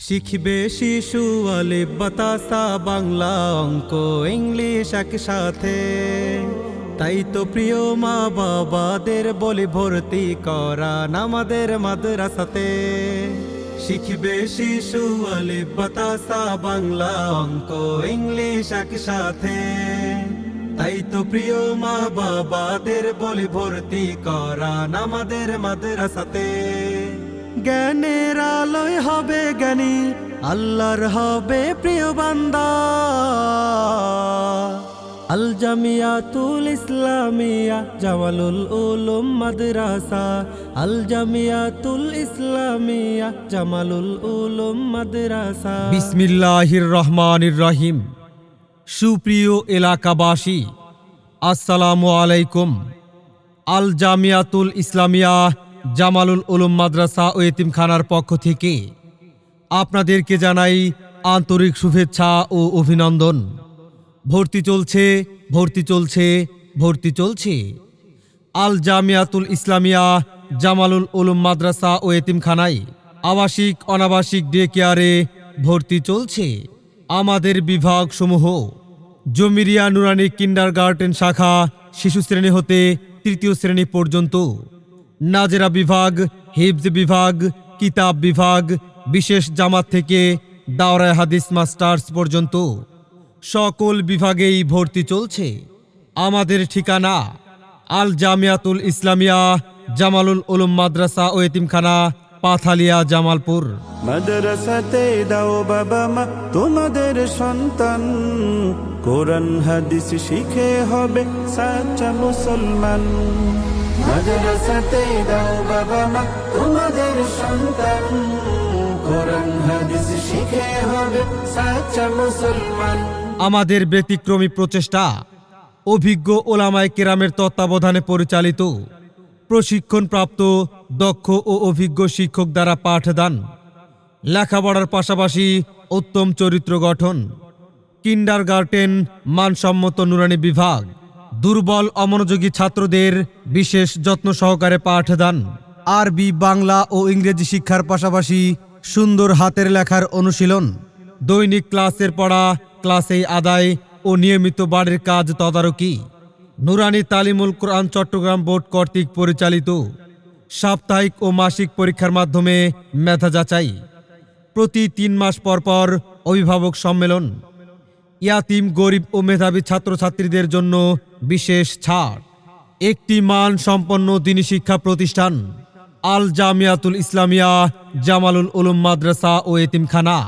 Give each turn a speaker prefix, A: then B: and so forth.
A: শিখবে শিশু আলিফ বাতাসা বাংলা অঙ্ক ইংলিশ একসাথে। তাই তো প্রিয় মা বাবাদের বলি ভর্তি করান আমাদের মাদ্রাসাতে। শিখবে শিশু আলিফ বাতাসা বাংলা অঙ্ক ইংলিশ একসাথে। তাই তো প্রিয় মা বাবাদের বলি ভর্তি করান আমাদের মাদ্রাসাতে। জ্ঞানের আলোয় হবে জ্ঞানী, আল্লাহর হবে প্রিয় বান্দা। আল জামিয়াতুল ইসলামিয়া জামালুল উলুম মাদ্রাসা। আল জামিয়াতুল ইসলামিয়া জামালুল উলুম মাদ্রাসা। বিসমিল্লাহির রহমানির রহিম। সুপ্রিয় এলাকাবাসী, আসসালামু আলাইকুম। আল জামিয়াতুল ইসলামিয়া জামালুল উলুম মাদ্রাসা ও এতিমখানার পক্ষ থেকে আপনাদেরকে জানাই আন্তরিক শুভেচ্ছা ও অভিনন্দন। ভর্তি চলছে, ভর্তি চলছে, ভর্তি চলছে। আল জামিয়াতুল ইসলামিয়া জামালুল উলুম মাদ্রাসা ও এতিমখানায় আবাসিক অনাবাসিক ডে কেয়ারে ভর্তি চলছে। আমাদের বিভাগসমূহ: জমিরিয়া নুরানি কিন্ডারগার্টেন শাখা শিশু শ্রেণী হতে তৃতীয় শ্রেণী পর্যন্ত, নাজেরা বিভাগ, হিফজ বিভাগ, কিতাব বিভাগ, বিশেষ জামাত থেকে দাওরায়ে হাদিস মাস্টার্স পর্যন্ত সকল বিভাগেই ভর্তি চলছে। আমাদের ঠিকানা আল জামিয়াতুল ইসলামিয়া জামালুল উলুম মাদ্রাসা ও এতিমখানা, পাথালিয়া, জামালপুর।
B: মাদ্রাসাতে দাও বাবা মা তোমাদের সন্তান, কোরআন হাদিস শিখে হবে সাচ্চা মুসলমান। মাদ্রাসাতে দাও বাবা মা তোমাদের সন্তান, কোরআন হাদিস শিখে হবে সাচ্চা মুসলমান।
A: আমাদের ব্যতিক্রমী প্রচেষ্টা অভিজ্ঞ ওলামায়ে কেরামের তত্ত্বাবধানে পরিচালিত, প্রশিক্ষণপ্রাপ্ত দক্ষ ও অভিজ্ঞ শিক্ষক দ্বারা পাঠদান, লেখাপড়ার পাশাপাশি উত্তম চরিত্র গঠন, কিন্ডারগার্টেন মানসম্মত নুরানি বিভাগ, দুর্বল অমনোযোগী ছাত্রদের বিশেষ যত্ন সহকারে পাঠদান, আরবি, বাংলা ও ইংরেজি শিক্ষার পাশাপাশি সুন্দর হাতের লেখার অনুশীলন, দৈনিক ক্লাসের পড়া ক্লাসেই আদায় ও নিয়মিত বাড়ির কাজ তদারকি, নুরানি তালিমুল কোরআন চট্টগ্রাম বোর্ড কর্তৃক পরিচালিত সাপ্তাহিক ও মাসিক পরীক্ষার মাধ্যমে মেধা যাচাই, প্রতি 3 মাস পর পর অভিভাবক সম্মেলন, ইয়াতিম, গরিব ও মেধাবী ছাত্রছাত্রীদের জন্য বিশেষ ছাড়। একটি মান সম্পন্ন দ্বীনী শিক্ষা প্রতিষ্ঠান আল জামিয়াতুল ইসলামিয়া জামালুল উলুম মাদ্রাসা ও এতিমখানা।